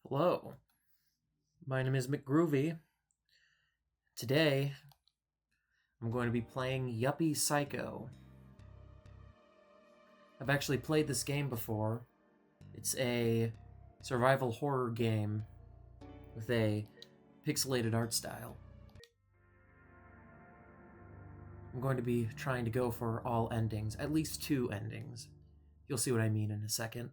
Hello, my name is McGroovy. Today, I'm going to be playing Yuppie Psycho. I've actually played this game before. It's a survival horror game with a pixelated art style. I'm going to be trying to go for all endings, at least 2 endings. You'll see what I mean in a second.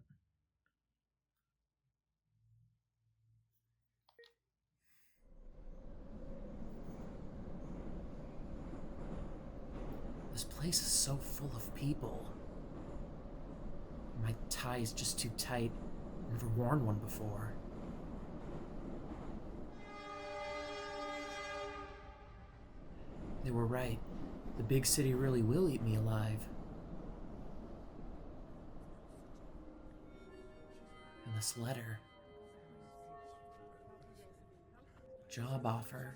This place is so full of people. My tie is just too tight. I've never worn one before. They were right. The big city really will eat me alive. And this letter. Job offer.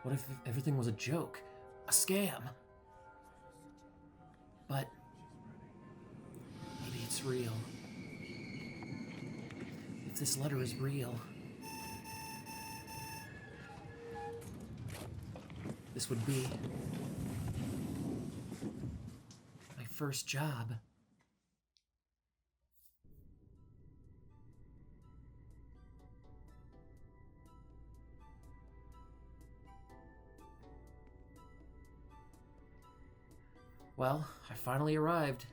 What if everything was a joke? A scam? But maybe it's real. If this letter is real, this would be my first job. Well, I finally arrived.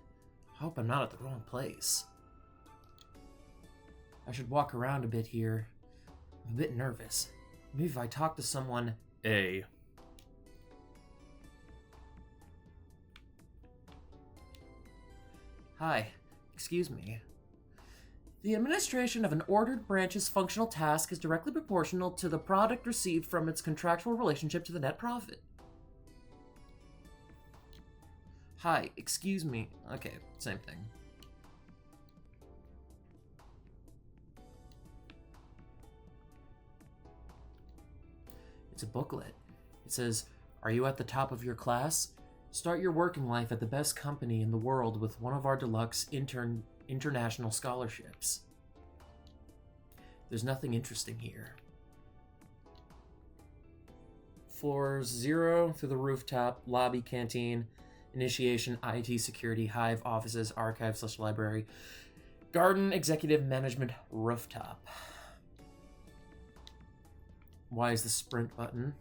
I hope I'm not at the wrong place. I should walk around a bit here. I'm a bit nervous. Maybe if I talk to someone... A. Hi, excuse me. The administration of an ordered branch's functional task is directly proportional to the product received from its contractual relationship to the net profit. Hi, excuse me. Okay, same thing. It's a booklet. It says, "Are you at the top of your class? Start your working life at the best company in the world with one of our deluxe international scholarships." There's nothing interesting here. Floors 0 through the rooftop, lobby, canteen, initiation, IT, security, hive, offices, archive / library, garden, executive, management, rooftop. Why is the sprint button?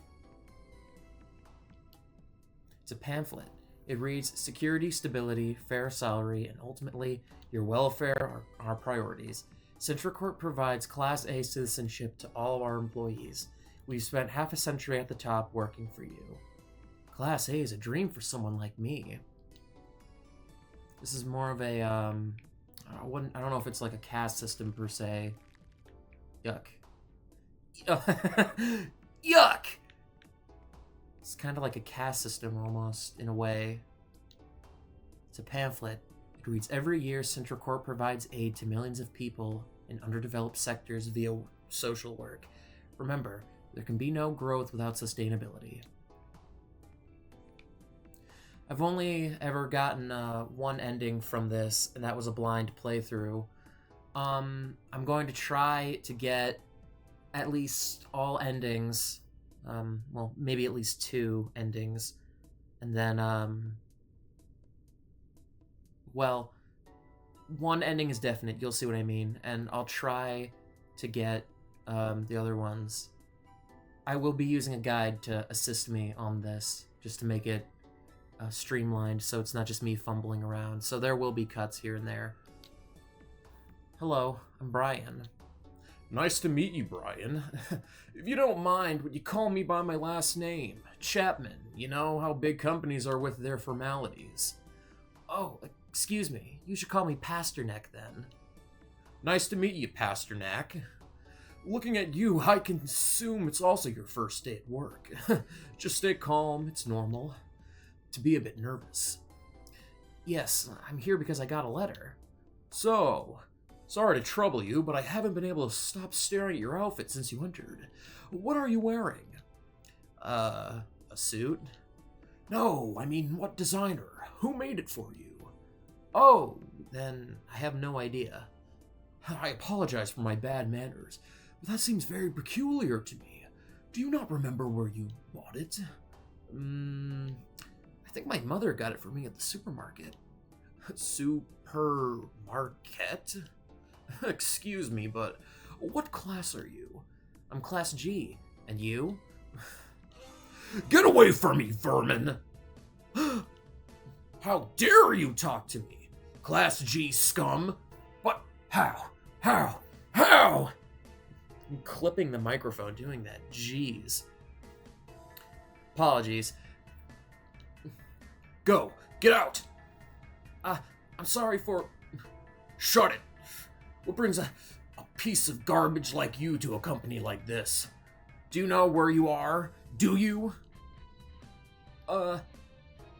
It's a pamphlet. It reads, "Security, stability, fair salary, and ultimately, your welfare are our priorities. Sintracorp provides Class A citizenship to all of our employees. We've spent half a century at the top working for you. Class A is a dream for someone like me." This is more of a, I don't know if it's like a caste system per se. Yuck. Yuck! It's kind of like a caste system almost, in a way. It's a pamphlet. It reads, "Every year, Sintracorp provides aid to millions of people in underdeveloped sectors via social work. Remember, there can be no growth without sustainability." I've only ever gotten one ending from this, and that was a blind playthrough. I'm going to try to get at least all endings. Well, maybe at least 2 endings. And then, well, one ending is definite, you'll see what I mean. And I'll try to get the other ones. I will be using a guide to assist me on this, just to make it streamlined, so it's not just me fumbling around. So there will be cuts here and there. Hello, I'm Brian. Nice to meet you, Brian. If you don't mind, would you call me by my last name? Chapman. You know how big companies are with their formalities. Oh, excuse me. You should call me Pasternak then. Nice to meet you, Pasternak. Looking at you, I can assume it's also your first day at work. Just stay calm, it's normal to be a bit nervous. Yes, I'm here because I got a letter. So, sorry to trouble you, but I haven't been able to stop staring at your outfit since you entered. What are you wearing? A suit? No, I mean, what designer? Who made it for you? Oh, then I have no idea. I apologize for my bad manners, but that seems very peculiar to me. Do you not remember where you bought it? I think my mother got it for me at the supermarket. Supermarket? Excuse me, but what class are you? I'm Class G. And you? Get away from me, vermin! How dare you talk to me? Class G scum? What? How? I'm clipping the microphone doing that. Jeez. Apologies. Go! Get out! I'm sorry for... Shut it! What brings a piece of garbage like you to a company like this? Do you know where you are? Do you?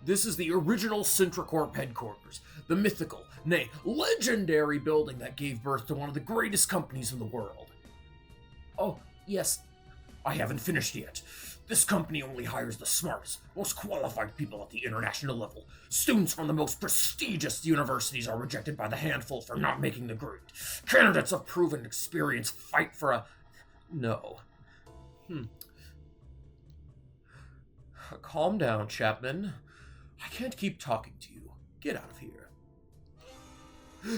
This is the original Sintracorp headquarters. The mythical, nay, legendary building that gave birth to one of the greatest companies in the world. Oh, yes. I haven't finished yet. This company only hires the smartest, most qualified people at the international level. Students from the most prestigious universities are rejected by the handful for not making the grade. Candidates of proven experience fight for a... No. Calm down, Chapman. I can't keep talking to you. Get out of here.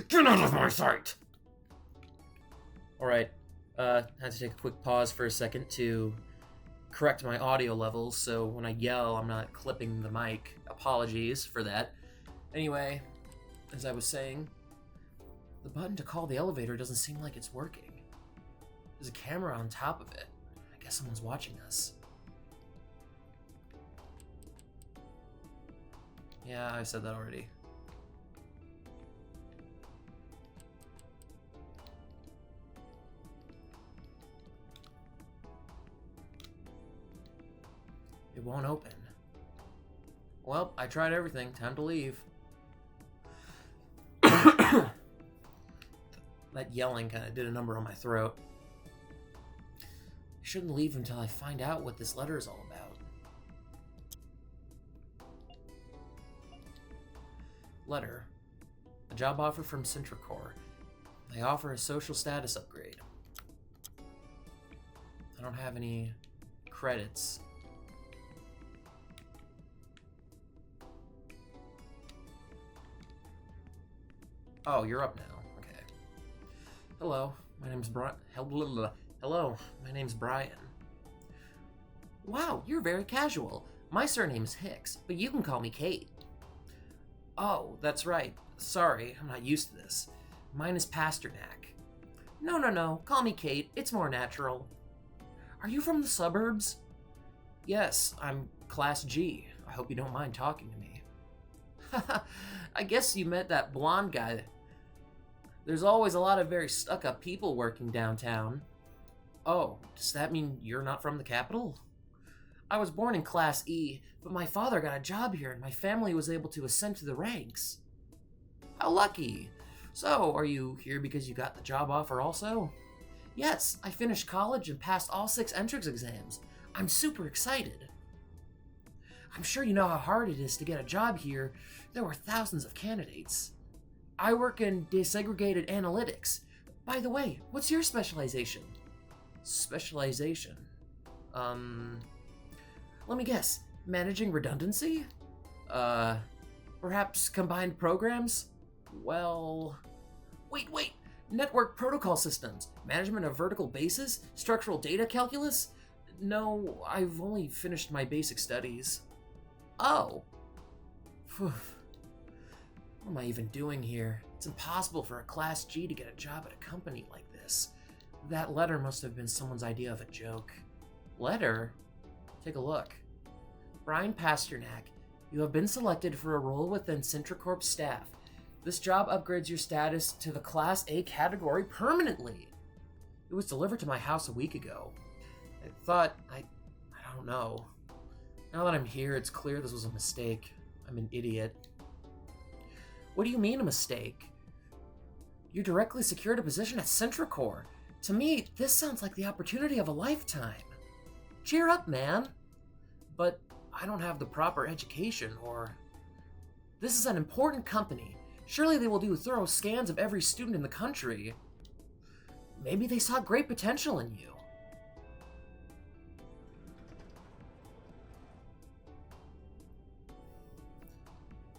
Get out of my sight! Alright, had to take a quick pause for a second to correct my audio levels, so when I yell, I'm not clipping the mic. Apologies for that. Anyway, as I was saying, the button to call the elevator doesn't seem like it's working. There's a camera on top of it. I guess someone's watching us. Yeah, I said that already. It won't open. Well, I tried everything. Time to leave. That yelling kind of did a number on my throat. I shouldn't leave until I find out what this letter is all about. Letter. A job offer from Sintracorp. They offer a social status upgrade. I don't have any credits. Oh, you're up now. Okay. Hello, my name's Brian. Hello, my name's Brian. Wow, you're very casual. My surname is Hicks, but you can call me Kate. Oh, that's right. Sorry, I'm not used to this. Mine is Pasternak. No. Call me Kate. It's more natural. Are you from the suburbs? Yes, I'm Class G. I hope you don't mind talking to me. I guess you met that blonde guy. There's always a lot of very stuck-up people working downtown. Oh, does that mean you're not from the capital? I was born in Class E, but my father got a job here and my family was able to ascend to the ranks. How lucky. So, are you here because you got the job offer also? Yes, I finished college and passed all 6 entrance exams. I'm super excited. I'm sure you know how hard it is to get a job here. There were thousands of candidates. I work in desegregated analytics. By the way, what's your specialization? Specialization? Let me guess. Managing redundancy? Perhaps combined programs? Well... Wait! Network protocol systems, management of vertical bases, structural data calculus? No, I've only finished my basic studies. Oh. Phew. What am I even doing here? It's impossible for a Class G to get a job at a company like this. That letter must have been someone's idea of a joke. Letter? Take a look. Brian Pasternak, you have been selected for a role within Sintracorp staff. This job upgrades your status to the Class A category permanently. It was delivered to my house a week ago. I thought, I don't know. Now that I'm here, it's clear this was a mistake. I'm an idiot. What do you mean a mistake? You directly secured a position at Sintracorp. To me, this sounds like the opportunity of a lifetime. Cheer up, man. But I don't have the proper education, or... This is an important company. Surely they will do thorough scans of every student in the country. maybe they saw great potential in you.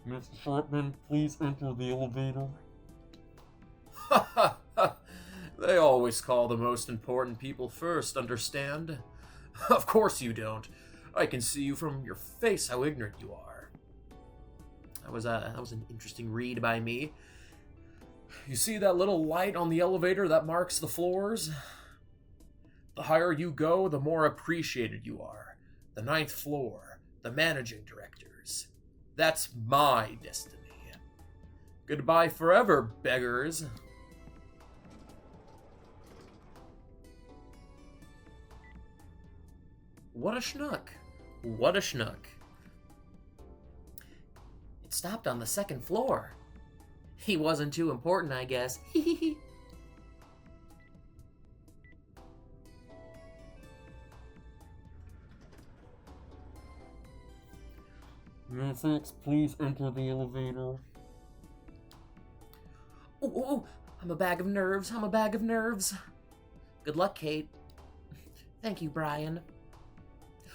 Mr. Sharpman, please enter the elevator. Ha ha ha! They always call the most important people first, understand? Of course you don't. I can see you from your face how ignorant you are. That was an interesting read by me. You see that little light on the elevator that marks the floors? The higher you go, the more appreciated you are. The 9th floor, the managing directors. That's my destiny. Goodbye forever, beggars. What a schnook. What a schnook. It stopped on the 2nd floor. He wasn't too important, I guess. Miss X, please enter the elevator. Ooh, I'm a bag of nerves. I'm a bag of nerves. Good luck, Kate. Thank you, Brian.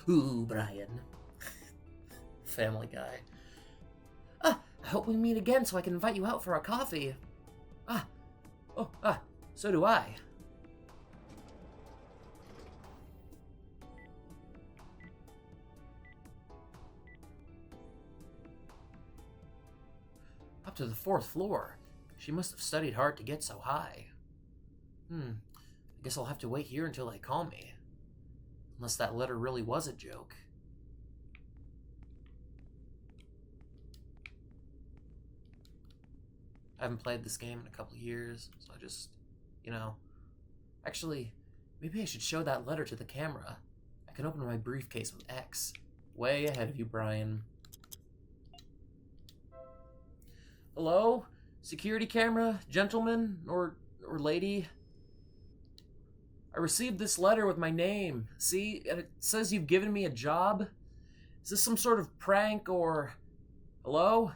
Ooh, Brian. Family Guy. I hope we meet again so I can invite you out for a coffee. So do I. Up to the 4th floor. She must have studied hard to get so high. I guess I'll have to wait here until they call me. Unless that letter really was a joke. I haven't played this game in a couple years, so I just, Actually, maybe I should show that letter to the camera. I can open my briefcase with X. Way ahead of you, Brian. Hello? Security camera? Gentleman? Or lady? I received this letter with my name. See? And it says you've given me a job? Is this some sort of prank or... Hello?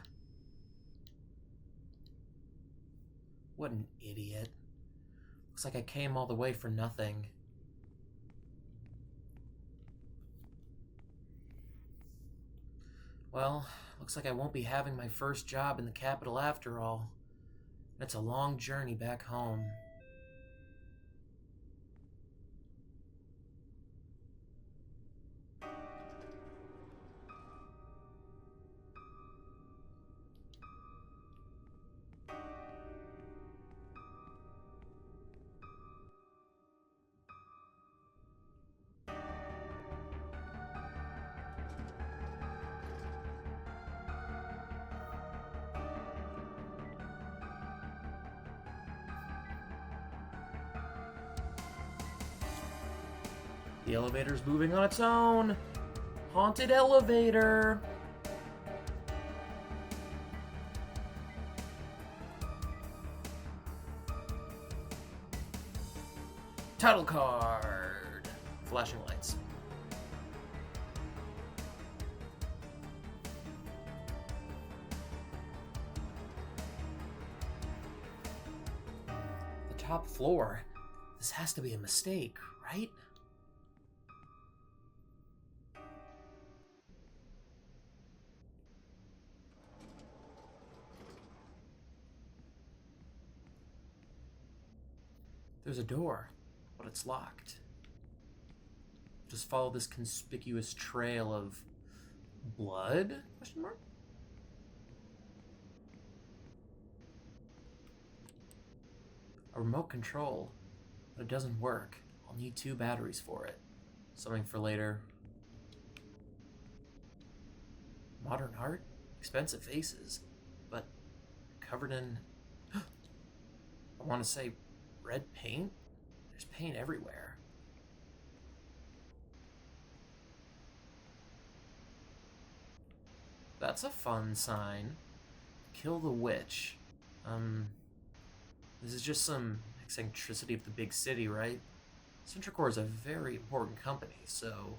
What an idiot. Looks like I came all the way for nothing. Well, looks like I won't be having my first job in the capital after all. It's a long journey back home. The elevator's moving on its own. Haunted elevator. Title card. Flashing lights. The top floor. This has to be a mistake, right? There's a door, but it's locked. Just follow this conspicuous trail of blood? Question mark? A remote control, but it doesn't work. I'll need 2 batteries for it. Something for later. Modern art? Expensive faces, but covered in... I want to say red paint? There's paint everywhere. That's a fun sign. Kill the witch. This is just some eccentricity of the big city, right? Sintracorp is a very important company, so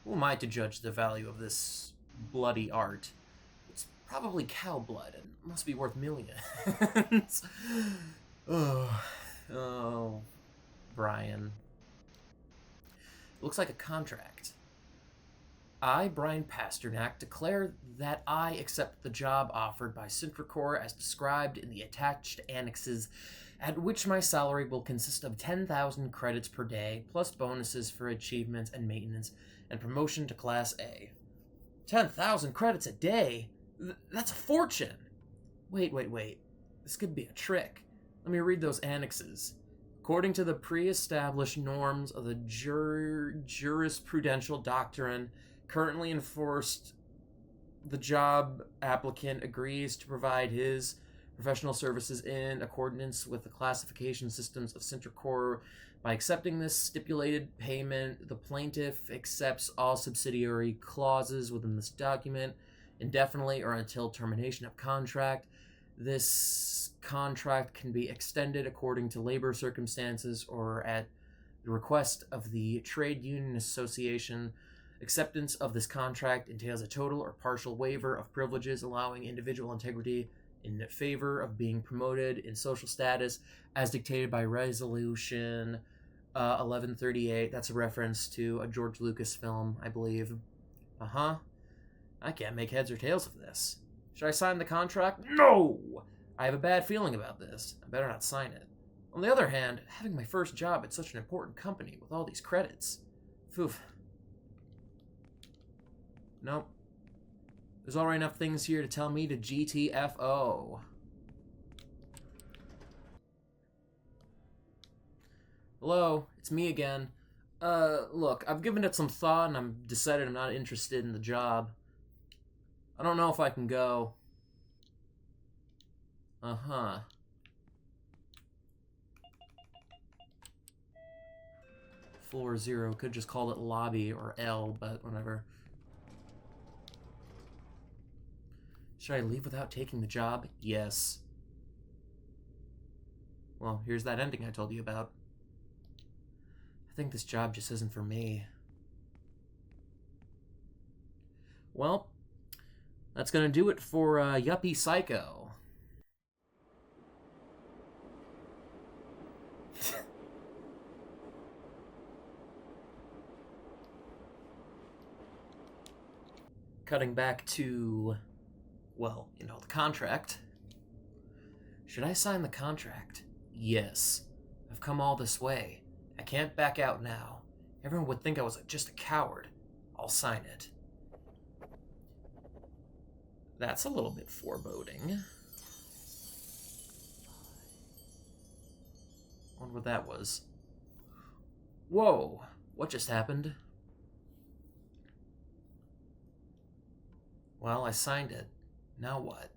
who am I to judge the value of this bloody art? It's probably cow blood and must be worth millions. Oh, Brian. It looks like a contract. I, Brian Pasternak, declare that I accept the job offered by Sintracorp as described in the attached annexes, at which my salary will consist of 10,000 credits per day, plus bonuses for achievements and maintenance, and promotion to Class A. 10,000 credits a day? That's a fortune! Wait. This could be a trick. Let me read those annexes. According to the pre-established norms of the jurisprudential doctrine currently enforced, the job applicant agrees to provide his professional services in accordance with the classification systems of Sintracorp. By accepting this stipulated payment, the plaintiff accepts all subsidiary clauses within this document indefinitely or until termination of contract. This contract can be extended according to labor circumstances or at the request of the trade union association. Acceptance of this contract entails a total or partial waiver of privileges, allowing individual integrity in favor of being promoted in social status as dictated by Resolution 1138. That's a reference to a George Lucas film, I believe. I can't make heads or tails of this. Should I sign the contract? No! I have a bad feeling about this. I better not sign it. On the other hand, having my first job at such an important company with all these credits. Poof. Nope. There's already enough things here to tell me to GTFO. Hello, it's me again. Look, I've given it some thought and I'm decided I'm not interested in the job. I don't know if I can go. Floor 0. Could just call it lobby or L, but whatever. Should I leave without taking the job? Yes. Well, here's that ending I told you about. I think this job just isn't for me. Well, that's gonna do it for Yuppie Psycho. Cutting back to, well, you know, the contract. Should I sign the contract? Yes. I've come all this way. I can't back out now. Everyone would think I was just a coward. I'll sign it. That's a little bit foreboding. Wonder what that was. Whoa! What just happened? Well, I signed it. Now what?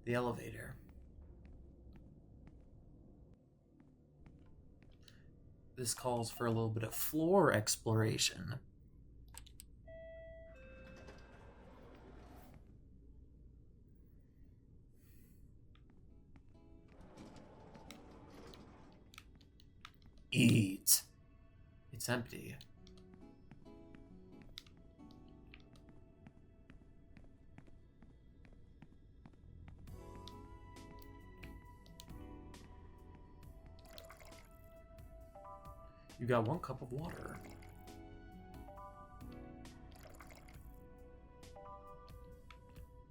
The elevator. This calls for a little bit of floor exploration. Eat. It's empty. You got 1 cup of water.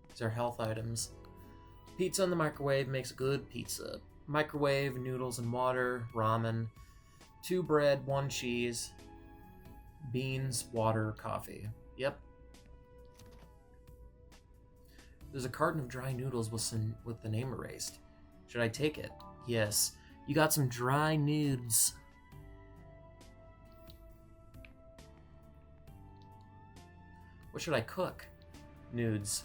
These are health items. Pizza in the microwave makes good pizza. Microwave, noodles and water, ramen. 2 bread, 1 cheese. Beans, water, coffee. Yep. There's a carton of dry noodles with the name erased. Should I take it? Yes. You got some dry nudes. What should I cook? Nudes.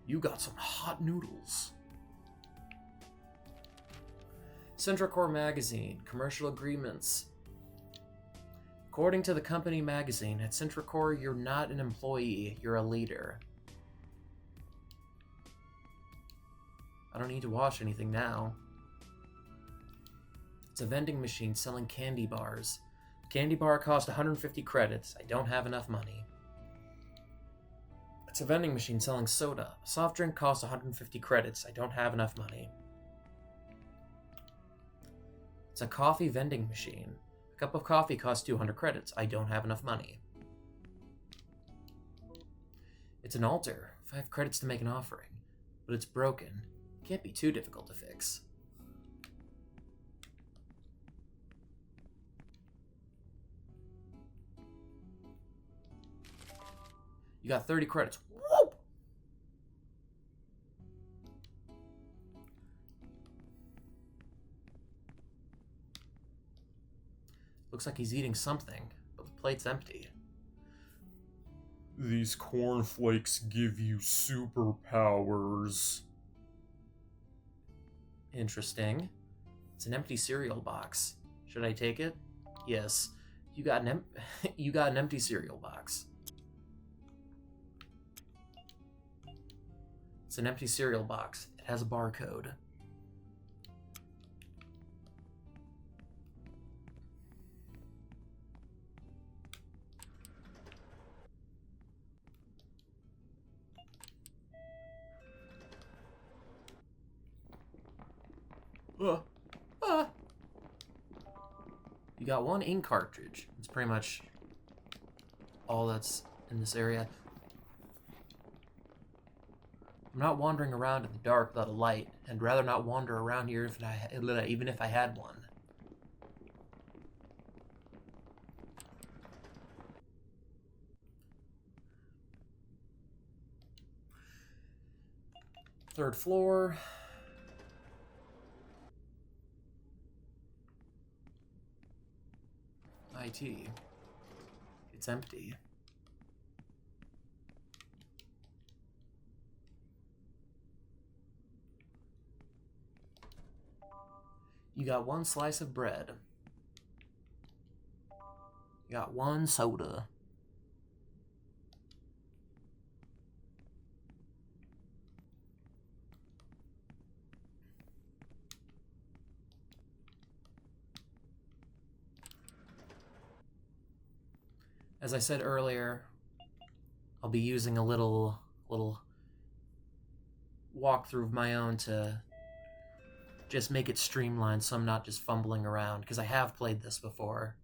You got some hot noodles. Sintracorp magazine. Commercial agreements. According to the company magazine, at Sintracorp, you're not an employee, you're a leader. I don't need to wash anything now. It's a vending machine selling candy bars. Candy bar cost 150 credits. I don't have enough money. It's a vending machine selling soda. A soft drink costs 150 credits. I don't have enough money. It's a coffee vending machine. A cup of coffee costs 200 credits. I don't have enough money. It's an altar. 5 credits to make an offering. But it's broken. Can't be too difficult to fix. You got 30 credits. Whoop! Looks like he's eating something, but the plate's empty. These cornflakes give you superpowers. Interesting. It's an empty cereal box. Should I take it? Yes. You got an empty cereal box. It's an empty cereal box. It has a barcode. You got 1 ink cartridge. It's pretty much all that's in this area. I'm not wandering around in the dark without a light, and rather not wander around here even if I had one. Third floor. IT. It's empty. You got 1 slice of bread. You got 1 soda. As I said earlier, I'll be using a little walkthrough of my own to just make it streamlined so I'm not just fumbling around, because I have played this before.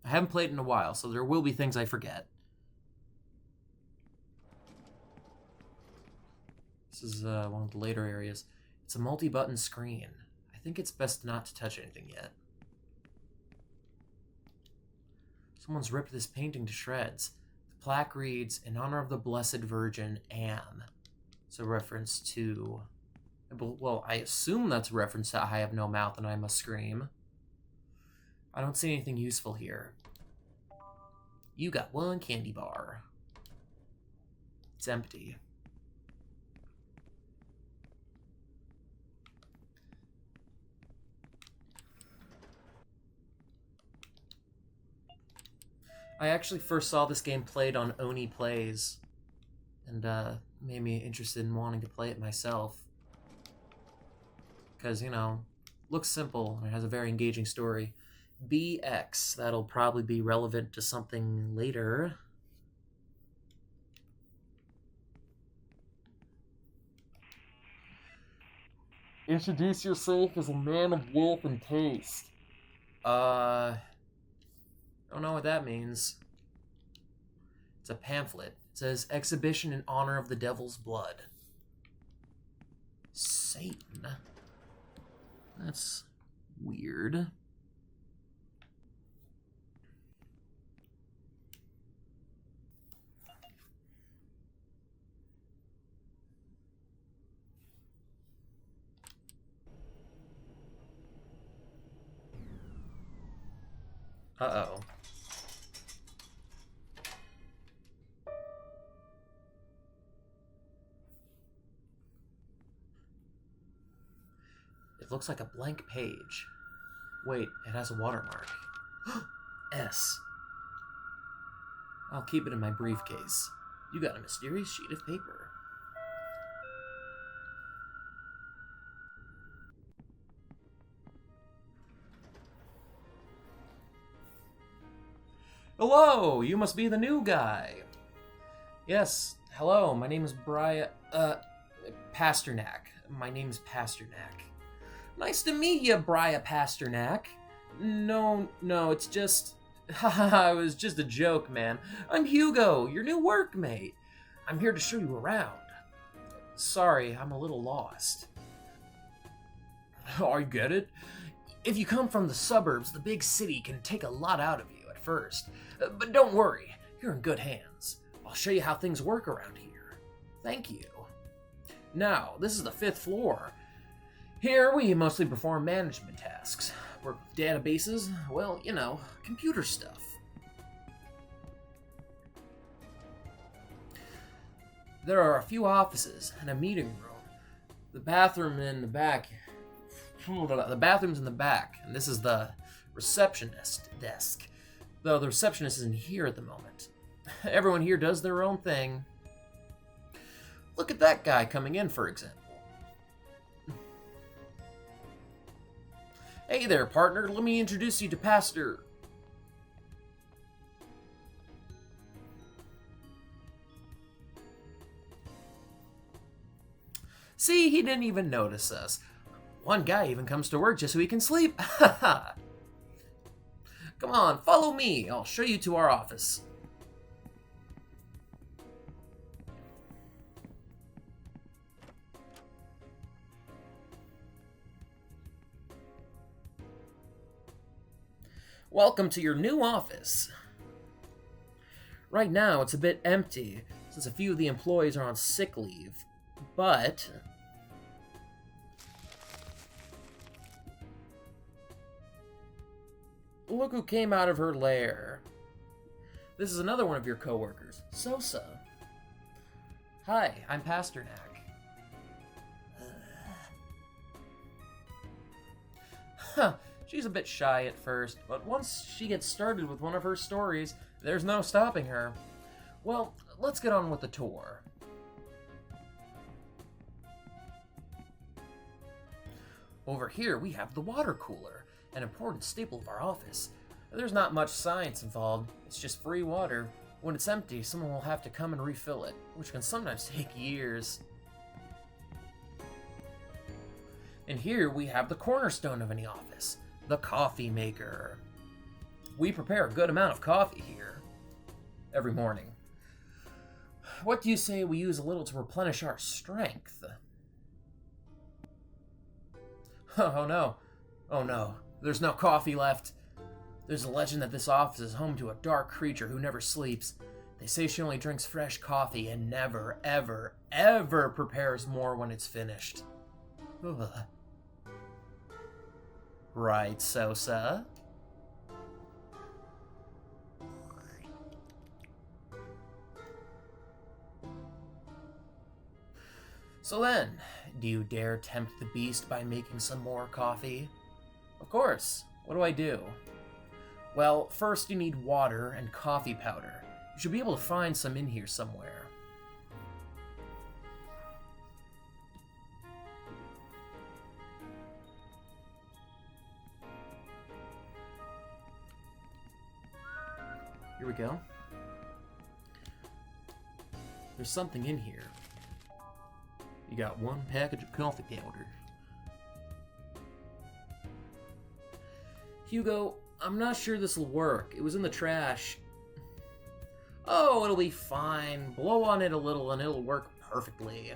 I haven't played in a while, so there will be things I forget. This is one of the later areas. It's a multi-button screen. I think it's best not to touch anything yet. Someone's ripped this painting to shreds. The plaque reads, "In honor of the Blessed Virgin Anne." It's a reference to... Well, I assume that's a reference to I have no mouth and I must scream. I don't see anything useful here. You got 1 candy bar. It's empty. I actually first saw this game played on Oni Plays, and made me interested in wanting to play it myself. Because, you know, looks simple and it has a very engaging story. BX, that'll probably be relevant to something later. Introduce yourself as a man of wealth and taste. Don't know what that means. It's a pamphlet. It says, "Exhibition in honor of the devil's blood." Satan. That's weird. Uh-oh. It looks like a blank page. Wait, it has a watermark. S. I'll keep it in my briefcase. You got a mysterious sheet of paper. Hello, you must be the new guy. Yes, hello, my name is Pasternak. My name's Pasternak. Nice to meet you, Bria Pasternak. No, it's just... Haha, it was just a joke, man. I'm Hugo, your new workmate. I'm here to show you around. Sorry, I'm a little lost. I get it. If you come from the suburbs, the big city can take a lot out of you at first. But don't worry, you're in good hands. I'll show you how things work around here. Thank you. Now, this is the 5th floor. Here, we mostly perform management tasks. Work with databases, well, you know, computer stuff. There are a few offices and a meeting room. The bathroom in the back... The bathroom's in the back, and this is the receptionist desk. Though the receptionist isn't here at the moment. Everyone here does their own thing. Look at that guy coming in, for example. Hey there, partner. Let me introduce you to Pastor... See, he didn't even notice us. One guy even comes to work just so he can sleep. Come on, follow me. I'll show you to our office. Welcome to your new office. Right now, it's a bit empty, since a few of the employees are on sick leave. But... look who came out of her lair. This is another one of your coworkers, Sosa. Hi, I'm Pasternak. Huh, she's a bit shy at first, but once she gets started with one of her stories, there's no stopping her. Well, let's get on with the tour. Over here, we have the water cooler, an important staple of our office. There's not much science involved, it's just free water. When it's empty, someone will have to come and refill it, which can sometimes take years. And here we have the cornerstone of any office, the coffee maker. We prepare a good amount of coffee here every morning. What do you say we use a little to replenish our strength? Oh no, there's no coffee left. There's a legend that this office is home to a dark creature who never sleeps. They say she only drinks fresh coffee and never, ever, ever prepares more when it's finished. Ugh. Right, Sosa? So then, do you dare tempt the beast by making some more coffee? Of course. What do I do? Well, first you need water and coffee powder. You should be able to find some in here somewhere. Here we go. There's something in here. You got one package of coffee powder. Hugo, I'm not sure this will work. It was in the trash. Oh, it'll be fine. Blow on it a little and it'll work perfectly.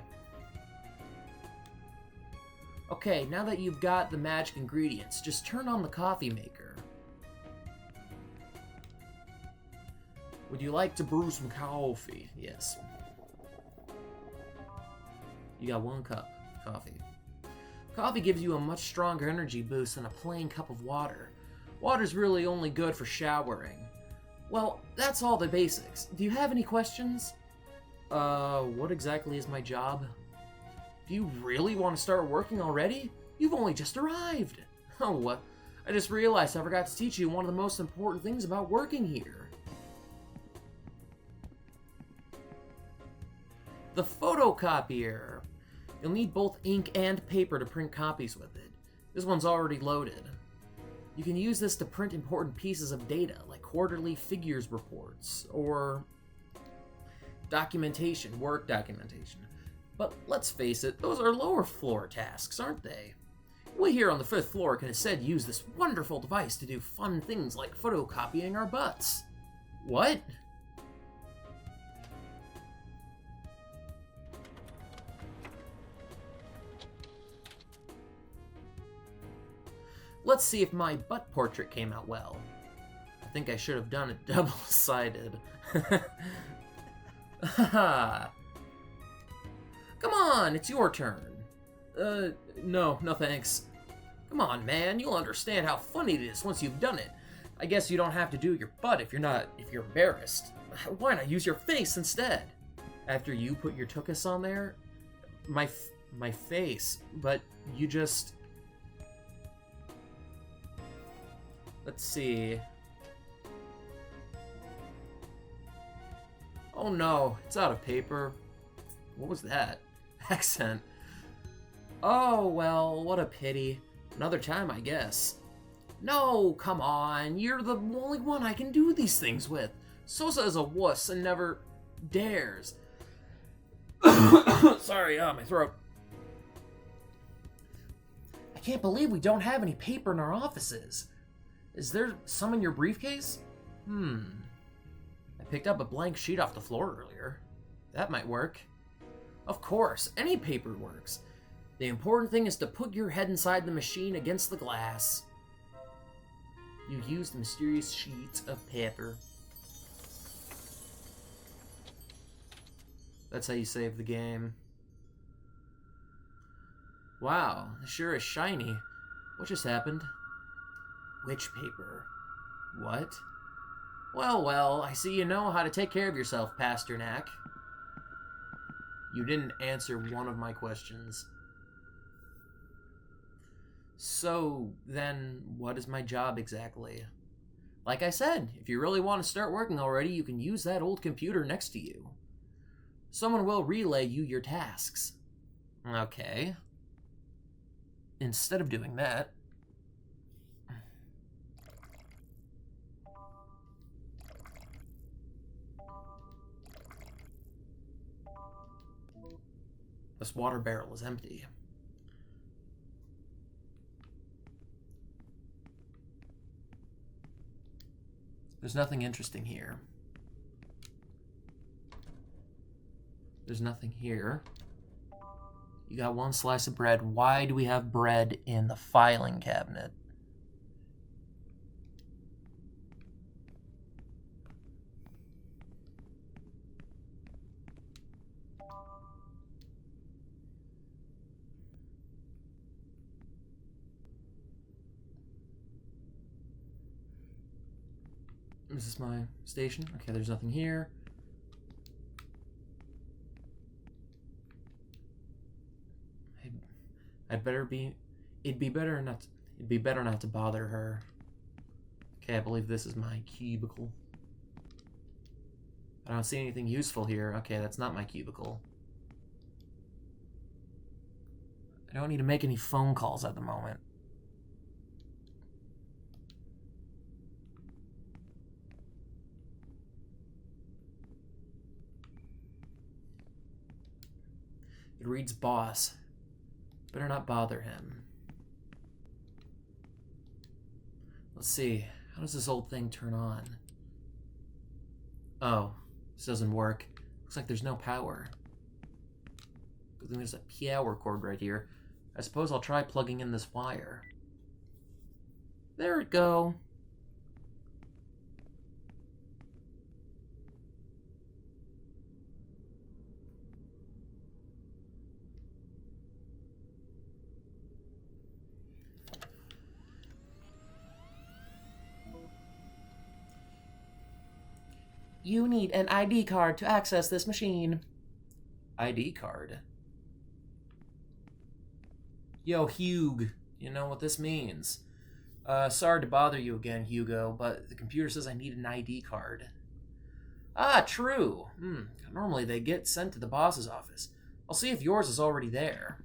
Okay, now that you've got the magic ingredients, just turn on the coffee maker. Would you like to brew some coffee? Yes. You got 1 cup of coffee. Coffee gives you a much stronger energy boost than a plain cup of water. Water's really only good for showering. Well, that's all the basics. Do you have any questions? What exactly is my job? Do you really want to start working already? You've only just arrived. Oh, what? I just realized I forgot to teach you one of the most important things about working here. The photocopier. You'll need both ink and paper to print copies with it. This one's already loaded. You can use this to print important pieces of data, like quarterly figures reports, or documentation, work documentation. But let's face it, those are lower floor tasks, aren't they? We here on the 5th floor can instead use this wonderful device to do fun things like photocopying our butts. What? Let's see if my butt portrait came out well. I think I should have done it double-sided. Haha. Come on, it's your turn. No thanks. Come on, man, you'll understand how funny it is once you've done it. I guess you don't have to do your butt if you're embarrassed. Why not use your face instead? After you put your tuchus on there? My face, but you just... Let's see. Oh no, it's out of paper. What was that? Accent. Oh, well, what a pity. Another time, I guess. No, come on. You're the only one I can do these things with. Sosa is a wuss and never dares. Sorry, my throat. I can't believe we don't have any paper in our offices. Is there some in your briefcase? I picked up a blank sheet off the floor earlier. That might work. Of course, any paper works. The important thing is to put your head inside the machine against the glass. You use the mysterious sheets of paper. That's how you save the game. Wow, this sure is shiny. What just happened? Which paper? What? Well, I see you know how to take care of yourself, Pasternak. You didn't answer one of my questions. So, then, what is my job exactly? Like I said, if you really want to start working already, you can use that old computer next to you. Someone will relay you your tasks. Okay. Instead of doing that... This water barrel is empty. There's nothing interesting here. There's nothing here. You got one slice of bread. Why do we have bread in the filing cabinet? Is this my station? Okay, there's nothing here. It'd be better not to bother her. Okay, I believe this is my cubicle. I don't see anything useful here. Okay, that's not my cubicle. I don't need to make any phone calls at the moment. It reads boss. Better not bother him. Let's see. How does this old thing turn on? Oh, this doesn't work. Looks like there's no power. Good thing there's a power cord right here. I suppose I'll try plugging in this wire. There it go. You need an ID card to access this machine. ID card? Yo, Hugh, you know what this means. Sorry to bother you again, Hugo, but the computer says I need an ID card. Ah, true. Normally they get sent to the boss's office. I'll see if yours is already there.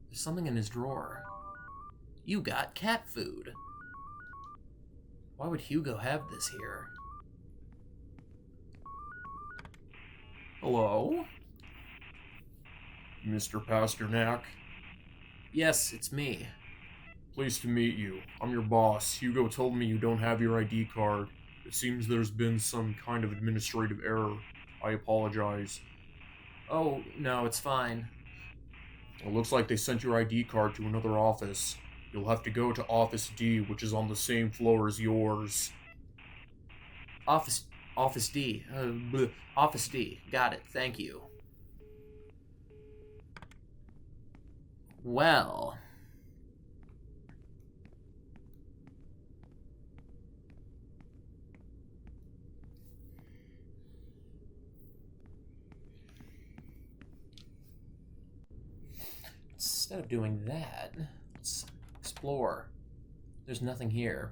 There's something in his drawer. You got cat food. Why would Hugo have this here? Hello? Mr. Pasternak? Yes, it's me. Pleased to meet you. I'm your boss. Hugo told me you don't have your ID card. It seems there's been some kind of administrative error. I apologize. Oh, no, it's fine. It looks like they sent your ID card to another office. You'll have to go to Office D, which is on the same floor as yours. Office D. Office D. Got it. Thank you. Well. Instead of doing that, let's explore. There's nothing here.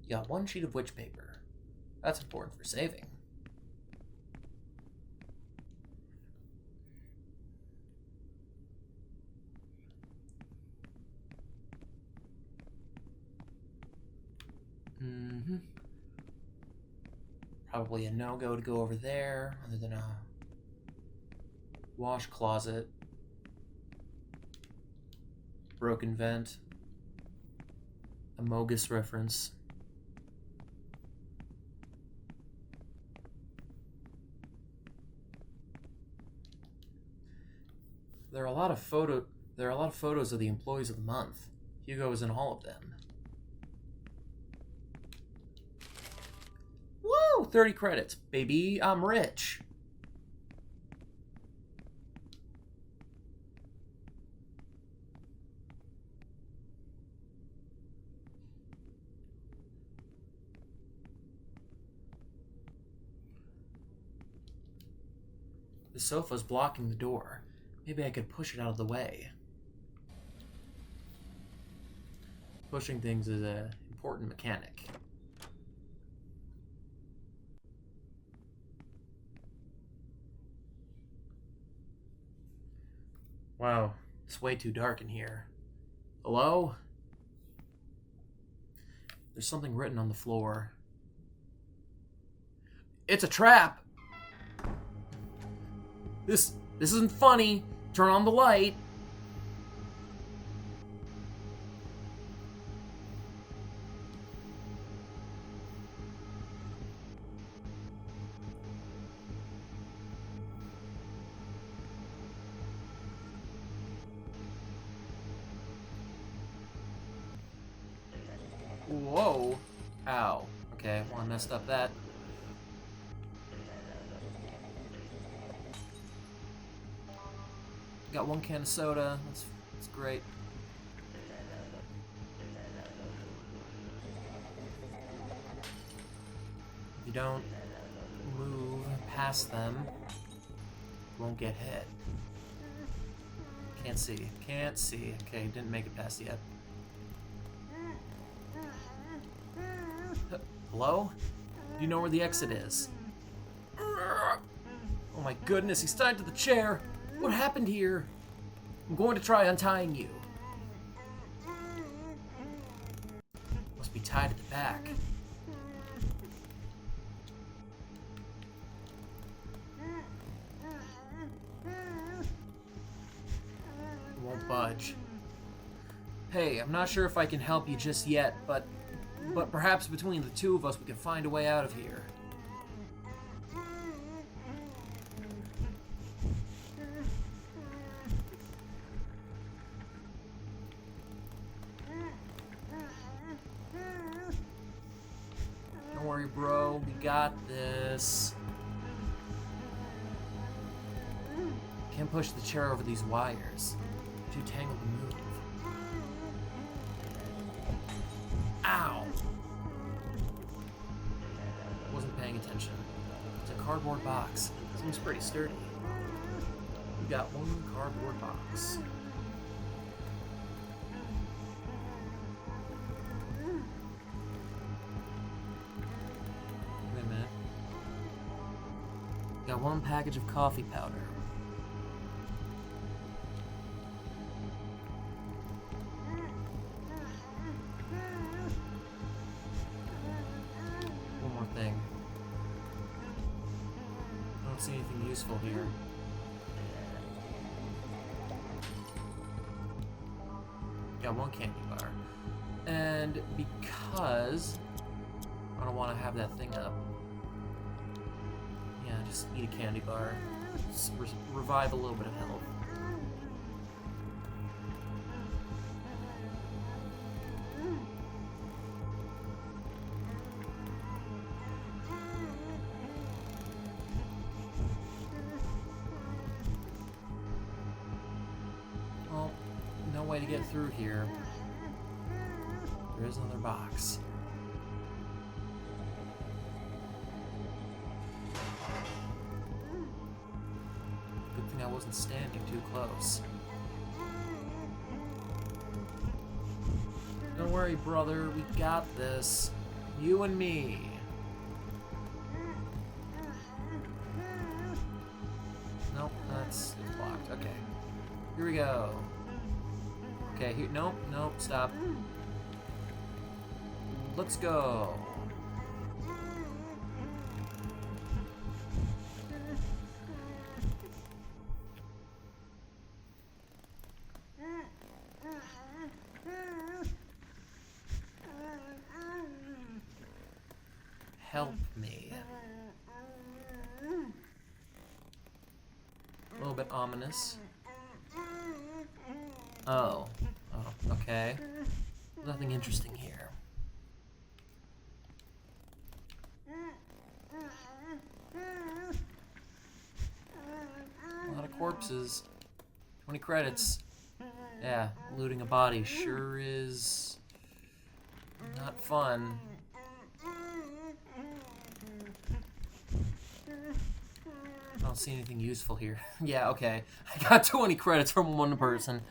You got one sheet of witch paper. That's important for saving. Probably a no-go to go over there, other than a wash closet. Broken vent. A Mogus reference. There are a lot of photos of the employees of the month. Hugo is in all of them. Woo! 30 credits, baby. I'm rich. The sofa's blocking the door. Maybe I could push it out of the way. Pushing things is an important mechanic. Wow, it's way too dark in here. Hello? There's something written on the floor. It's a trap! This isn't funny. Turn on the light. Whoa. Ow. Okay, well, I messed up that. Got one can of soda. That's great. If you don't move past them, you won't get hit. Can't see. Can't see. Okay, didn't make it past yet. Hello? Do you know where the exit is? Oh my goodness, he's tied to the chair. What happened here? I'm going to try untying you. Must be tied at the back. Won't budge. Hey, I'm not sure if I can help you just yet, but perhaps between the two of us we can find a way out of here. Don't worry, bro. We got this. Can't push the chair over these wires. Too tangled to move. Ow! Wasn't paying attention. It's a cardboard box. Seems pretty sturdy. We got one cardboard box. Wait a minute. Got one package of coffee powder. useful here. Got one candy bar. And because I don't want to have that thing up, yeah, just eat a candy bar. Just revive a little bit of health. Well, no way to get through here. There is another box. Good thing I wasn't standing too close. Don't worry, brother. We got this. You and me. Nope, it's blocked. Okay. Here we go. Okay, here. Nope, stop. Let's go. Help me. A little bit ominous. Oh, okay. Nothing interesting here. A lot of corpses. 20 credits. Yeah, looting a body sure is not fun. I don't see anything useful here. Yeah, okay. I got 20 credits from one person.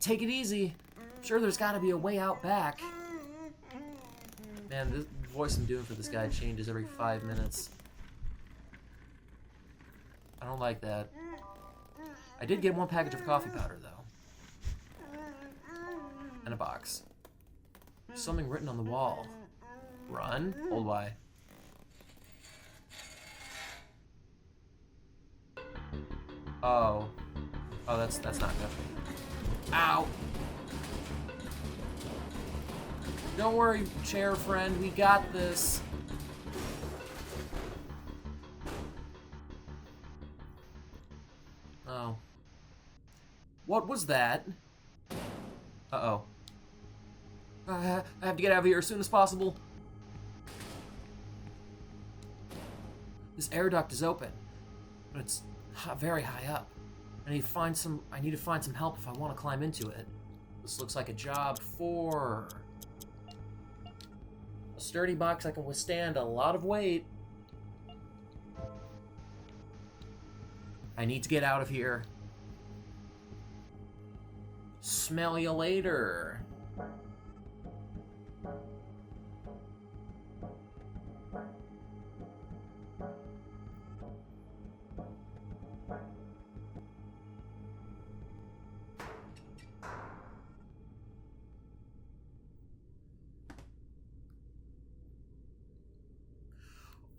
Take it easy. Sure, there's got to be a way out back. Man, the voice I'm doing for this guy changes every 5 minutes. I don't like that. I did get one package of coffee powder, though. And a box. Something written on the wall. Run? Hold Y. Oh. Oh, that's not good. Ow! Don't worry, chair friend. We got this. Oh. What was that? Uh-oh. I have to get out of here as soon as possible. This air duct is open, but it's very high up. I need to find some help if I want to climb into it. This looks like a job for a sturdy box that can withstand a lot of weight. I need to get out of here. Smell you later.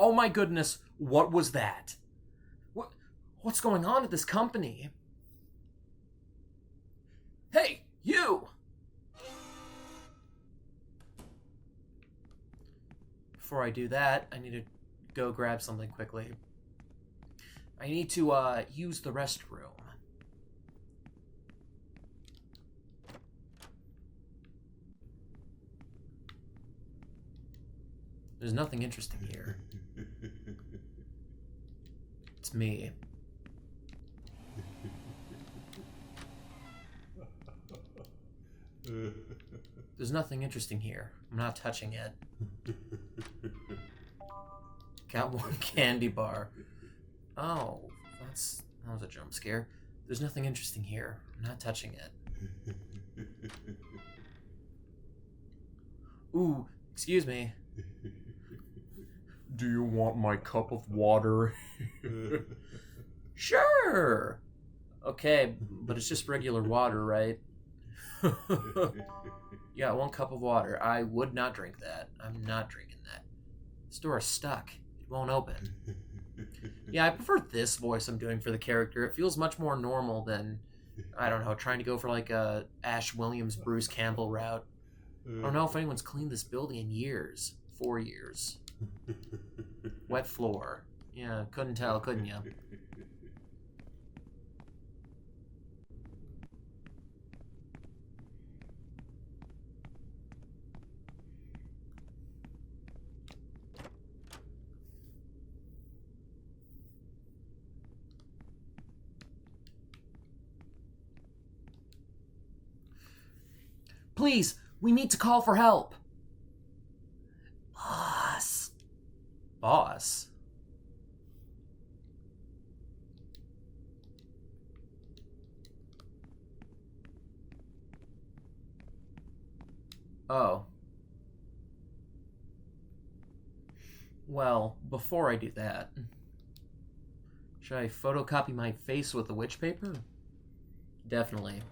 Oh my goodness, what was that? What's going on at this company? Hey, you! Before I do that, I need to go grab something quickly. I need to use the restroom. There's nothing interesting here. It's me. There's nothing interesting here. I'm not touching it. Got one candy bar. Oh, that was a jump scare. There's nothing interesting here. I'm not touching it. Ooh, excuse me. Do you want my cup of water? Sure! Okay, but it's just regular water, right? Yeah, 1 cup of water. I would not drink that. I'm not drinking that. This door is stuck. It won't open. Yeah, I prefer this voice I'm doing for the character. It feels much more normal than, I don't know, trying to go for like a Ash Williams, Bruce Campbell route. I don't know if anyone's cleaned this building in years. 4 years. Wet floor. Yeah, couldn't tell, couldn't you? Please, we need to call for help. Boss. Boss? Oh. Well, before I do that, should I photocopy my face with the witch paper? Definitely.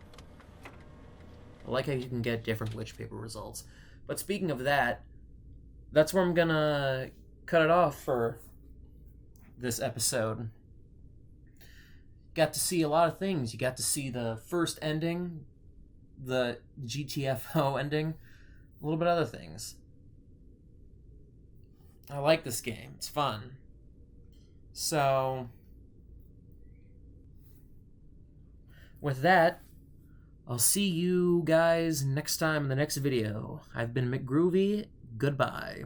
I like how you can get different witch paper results. But speaking of that, that's where I'm gonna cut it off for this episode. Got to see a lot of things. You got to see the first ending, the GTFO ending, a little bit of other things. I like this game. It's fun. So, with that, I'll see you guys next time in the next video. I've been McGroovy. Goodbye.